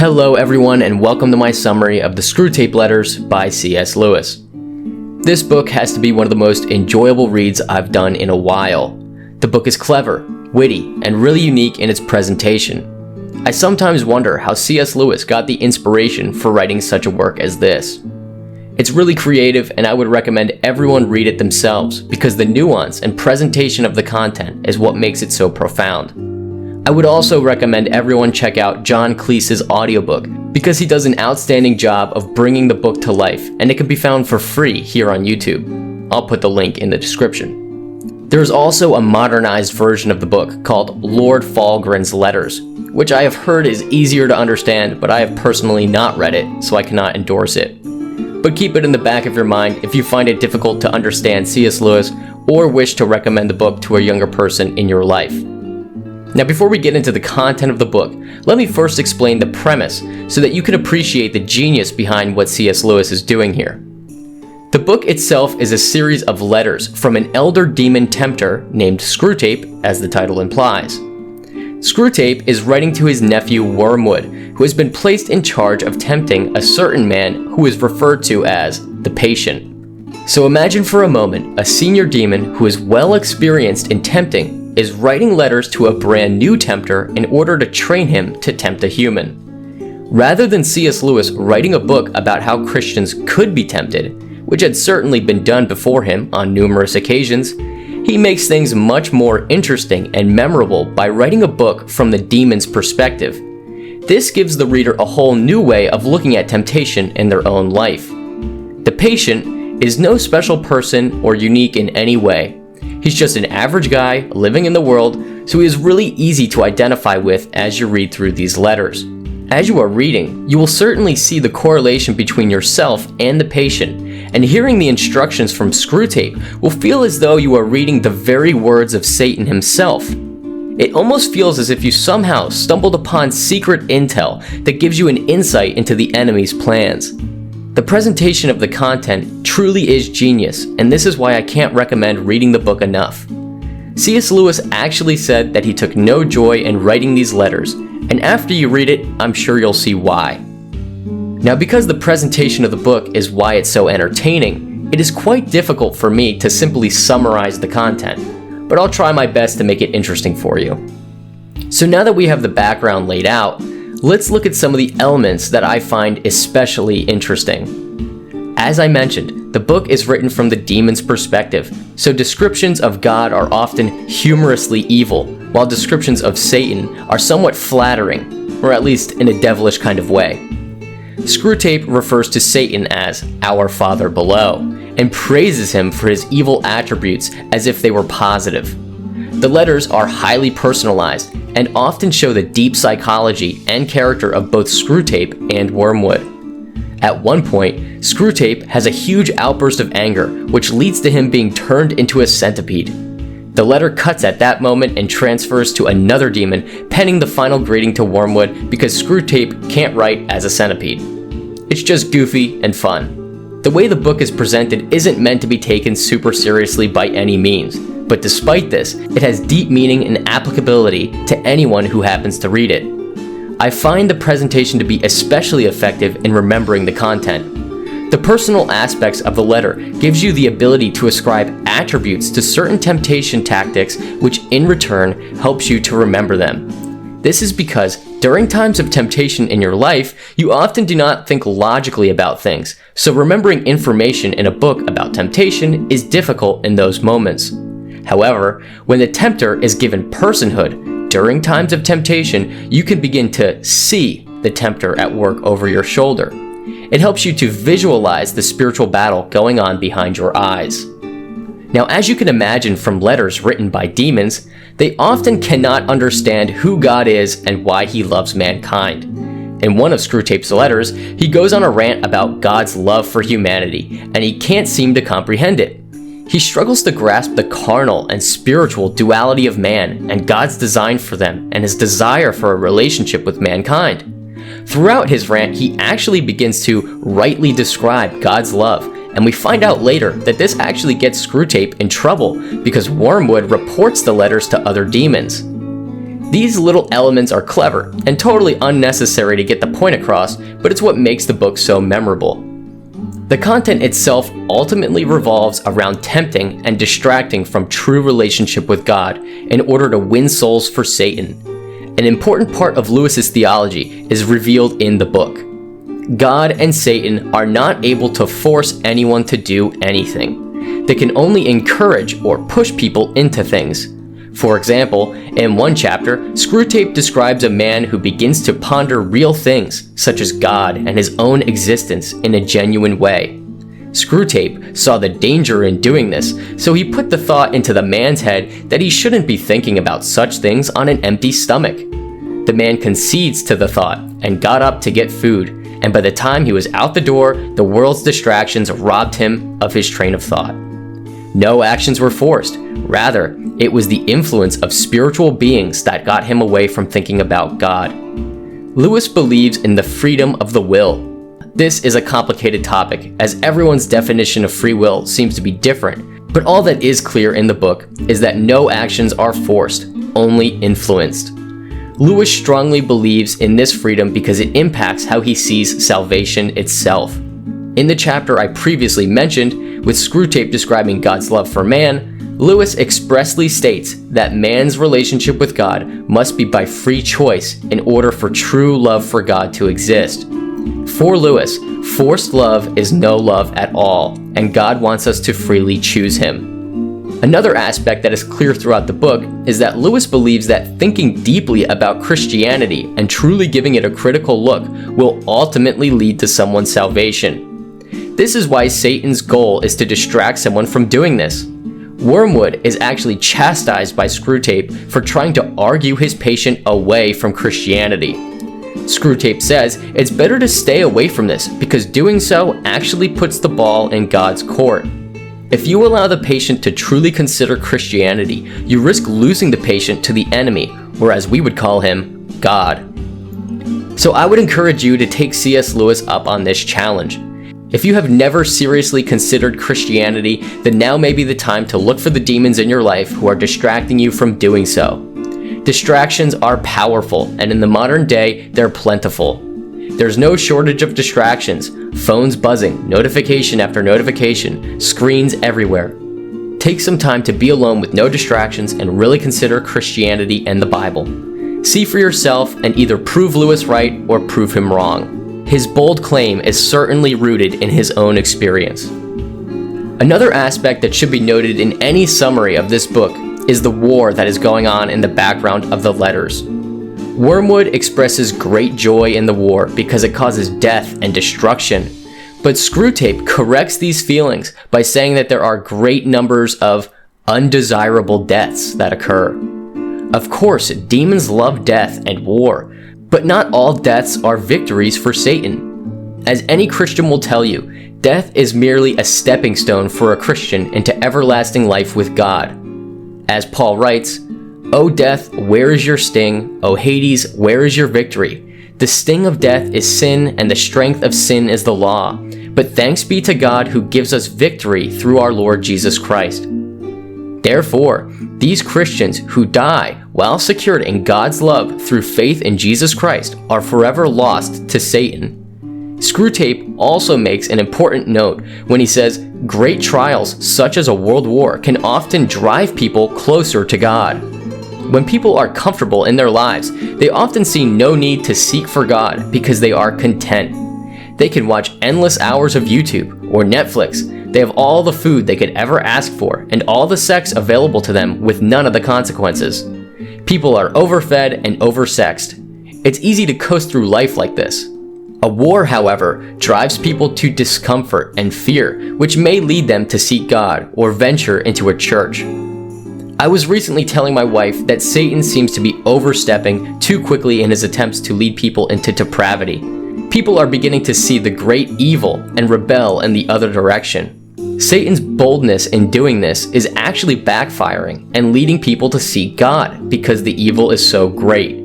Hello everyone, and welcome to my summary of the Screwtape letters by C.S. Lewis. This book has to be one of the most enjoyable reads I've done in a while. The book is clever, witty, and really unique in its presentation. I sometimes wonder how C.S. Lewis got the inspiration for writing such a work as this. It's really creative, and I would recommend everyone read it themselves because the nuance and presentation of the content is what makes it so profound. I would also recommend everyone check out John Cleese's audiobook because he does an outstanding job of bringing the book to life, and it can be found for free here on YouTube. I'll put the link in the description. There is also a modernized version of the book called Lord Falgren's Letters, which I have heard is easier to understand, but I have personally not read it, so I cannot endorse it. But keep it in the back of your mind if you find it difficult to understand C.S. Lewis or wish to recommend the book to a younger person in your life. Now, before we get into the content of the book, let me first explain the premise so that you can appreciate the genius behind what C.S. Lewis is doing here. The book itself is a series of letters from an elder demon tempter named Screwtape, as the title implies. Screwtape is writing to his nephew Wormwood, who has been placed in charge of tempting a certain man who is referred to as the Patient. So imagine for a moment a senior demon who is well experienced in tempting is writing letters to a brand new tempter in order to train him to tempt a human. Rather than C.S. Lewis writing a book about how Christians could be tempted, which had certainly been done before him on numerous occasions, he makes things much more interesting and memorable by writing a book from the demon's perspective. This gives the reader a whole new way of looking at temptation in their own life. The Patient is no special person or unique in any way. He's just an average guy living in the world, so he is really easy to identify with as you read through these letters. As you are reading, you will certainly see the correlation between yourself and the Patient, and hearing the instructions from Screwtape will feel as though you are reading the very words of Satan himself. It almost feels as if you somehow stumbled upon secret intel that gives you an insight into the enemy's plans. The presentation of the content truly is genius, and this is why I can't recommend reading the book enough. C.S. Lewis actually said that he took no joy in writing these letters, and after you read it, I'm sure you'll see why. Now, because the presentation of the book is why it's so entertaining, it is quite difficult for me to simply summarize the content, but I'll try my best to make it interesting for you. So now that we have the background laid out, let's look at some of the elements that I find especially interesting. As I mentioned, the book is written from the demon's perspective, so descriptions of God are often humorously evil, while descriptions of Satan are somewhat flattering, or at least in a devilish kind of way. Screwtape refers to Satan as our Father below, and praises him for his evil attributes as if they were positive. The letters are highly personalized and often show the deep psychology and character of both Screwtape and Wormwood. At one point, Screwtape has a huge outburst of anger, which leads to him being turned into a centipede. The letter cuts at that moment and transfers to another demon, penning the final greeting to Wormwood because Screwtape can't write as a centipede. It's just goofy and fun. The way the book is presented isn't meant to be taken super seriously by any means, but despite this, it has deep meaning and applicability to anyone who happens to read it. I find the presentation to be especially effective in remembering the content. The personal aspects of the letter gives you the ability to ascribe attributes to certain temptation tactics, which in return helps you to remember them. This is because during times of temptation in your life, you often do not think logically about things, so remembering information in a book about temptation is difficult in those moments. However, when the tempter is given personhood, during times of temptation, you can begin to see the tempter at work over your shoulder. It helps you to visualize the spiritual battle going on behind your eyes. Now, as you can imagine from letters written by demons, they often cannot understand who God is and why he loves mankind. In one of Screwtape's letters, he goes on a rant about God's love for humanity, and he can't seem to comprehend it. He struggles to grasp the carnal and spiritual duality of man and God's design for them and his desire for a relationship with mankind. Throughout his rant, he actually begins to rightly describe God's love, and we find out later that this actually gets Screwtape in trouble because Wormwood reports the letters to other demons. These little elements are clever and totally unnecessary to get the point across, but it's what makes the book so memorable. The content itself ultimately revolves around tempting and distracting from true relationship with God in order to win souls for Satan. An important part of Lewis's theology is revealed in the book. God and Satan are not able to force anyone to do anything. They can only encourage or push people into things. For example, in one chapter, Screwtape describes a man who begins to ponder real things, such as God and his own existence, in a genuine way. Screwtape saw the danger in doing this, so he put the thought into the man's head that he shouldn't be thinking about such things on an empty stomach. The man concedes to the thought and got up to get food, and by the time he was out the door, the world's distractions robbed him of his train of thought. No actions were forced. Rather, it was the influence of spiritual beings that got him away from thinking about God. Lewis believes in the freedom of the will. This is a complicated topic, as everyone's definition of free will seems to be different, but all that is clear in the book is that no actions are forced, only influenced. Lewis strongly believes in this freedom because it impacts how he sees salvation itself. In the chapter I previously mentioned, with Screwtape describing God's love for man, Lewis expressly states that man's relationship with God must be by free choice in order for true love for God to exist. For Lewis, forced love is no love at all, and God wants us to freely choose Him. Another aspect that is clear throughout the book is that Lewis believes that thinking deeply about Christianity and truly giving it a critical look will ultimately lead to someone's salvation. This is why Satan's goal is to distract someone from doing this. Wormwood is actually chastised by Screwtape for trying to argue his patient away from Christianity. Screwtape says it's better to stay away from this because doing so actually puts the ball in God's court. If you allow the patient to truly consider Christianity, you risk losing the patient to the enemy, or as we would call him, God. So I would encourage you to take C.S. Lewis up on this challenge. If you have never seriously considered Christianity, then now may be the time to look for the demons in your life who are distracting you from doing so. Distractions are powerful, and in the modern day, they're plentiful. There's no shortage of distractions, phones buzzing, notification after notification, screens everywhere. Take some time to be alone with no distractions and really consider Christianity and the Bible. See for yourself and either prove Lewis right or prove him wrong. His bold claim is certainly rooted in his own experience. Another aspect that should be noted in any summary of this book is the war that is going on in the background of the letters. Wormwood expresses great joy in the war because it causes death and destruction, but Screwtape corrects these feelings by saying that there are great numbers of undesirable deaths that occur. Of course, demons love death and war, but not all deaths are victories for Satan. As any Christian will tell you, death is merely a stepping stone for a Christian into everlasting life with God. As Paul writes, "O death, where is your sting? O Hades, where is your victory? The sting of death is sin, and the strength of sin is the law. But thanks be to God who gives us victory through our Lord Jesus Christ." Therefore, these Christians who die while secured in God's love through faith in Jesus Christ are forever lost to Satan. Screwtape also makes an important note when he says, great trials such as a world war can often drive people closer to God. When people are comfortable in their lives, they often see no need to seek for God because they are content. They can watch endless hours of YouTube or Netflix. They have all the food they could ever ask for and all the sex available to them with none of the consequences. People are overfed and oversexed. It's easy to coast through life like this. A war, however, drives people to discomfort and fear, which may lead them to seek God or venture into a church. I was recently telling my wife that Satan seems to be overstepping too quickly in his attempts to lead people into depravity. People are beginning to see the great evil and rebel in the other direction. Satan's boldness in doing this is actually backfiring and leading people to seek God because the evil is so great.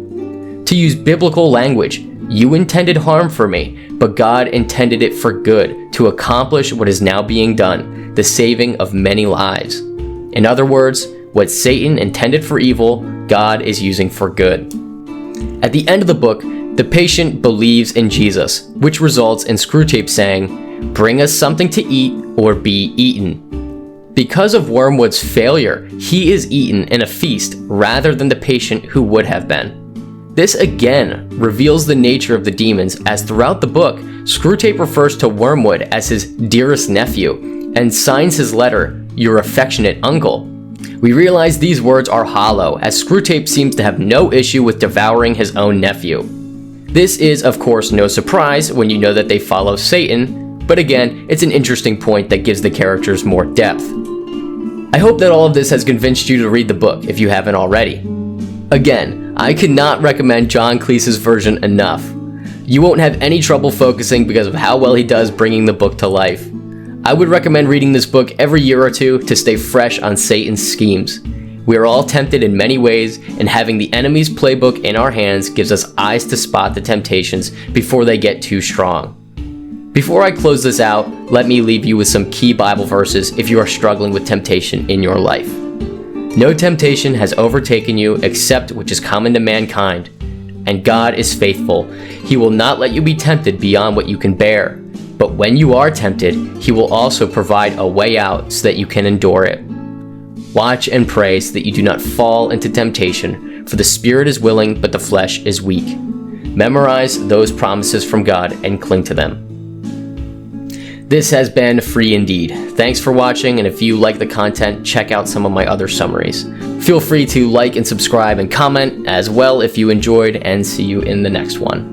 To use biblical language, you intended harm for me, but God intended it for good to accomplish what is now being done, the saving of many lives. In other words, What Satan intended for evil, God is using for good. At the end of the book, the patient believes in Jesus, which results in Screwtape saying, "Bring us something to eat or be eaten." Because of Wormwood's failure, he is eaten in a feast rather than the patient who would have been. This again reveals the nature of the demons, as throughout the book, Screwtape refers to Wormwood as his dearest nephew and signs his letter, "Your affectionate uncle." We realize these words are hollow, as Screwtape seems to have no issue with devouring his own nephew. This is, of course, no surprise when you know that they follow Satan, but again, it's an interesting point that gives the characters more depth. I hope that all of this has convinced you to read the book if you haven't already. Again, I could not recommend John Cleese's version enough. You won't have any trouble focusing because of how well he does bringing the book to life. I would recommend reading this book every year or two to stay fresh on Satan's schemes. We are all tempted in many ways, and having the enemy's playbook in our hands gives us eyes to spot the temptations before they get too strong. Before I close this out, let me leave you with some key Bible verses if you are struggling with temptation in your life. No temptation has overtaken you except which is common to mankind, and God is faithful. He will not let you be tempted beyond what you can bear. But when you are tempted, he will also provide a way out so that you can endure it. Watch and pray so that you do not fall into temptation, for the spirit is willing, but the flesh is weak. Memorize those promises from God and cling to them. This has been Free Indeed. Thanks for watching, and if you like the content, check out some of my other summaries. Feel free to like and subscribe and comment as well if you enjoyed, and see you in the next one.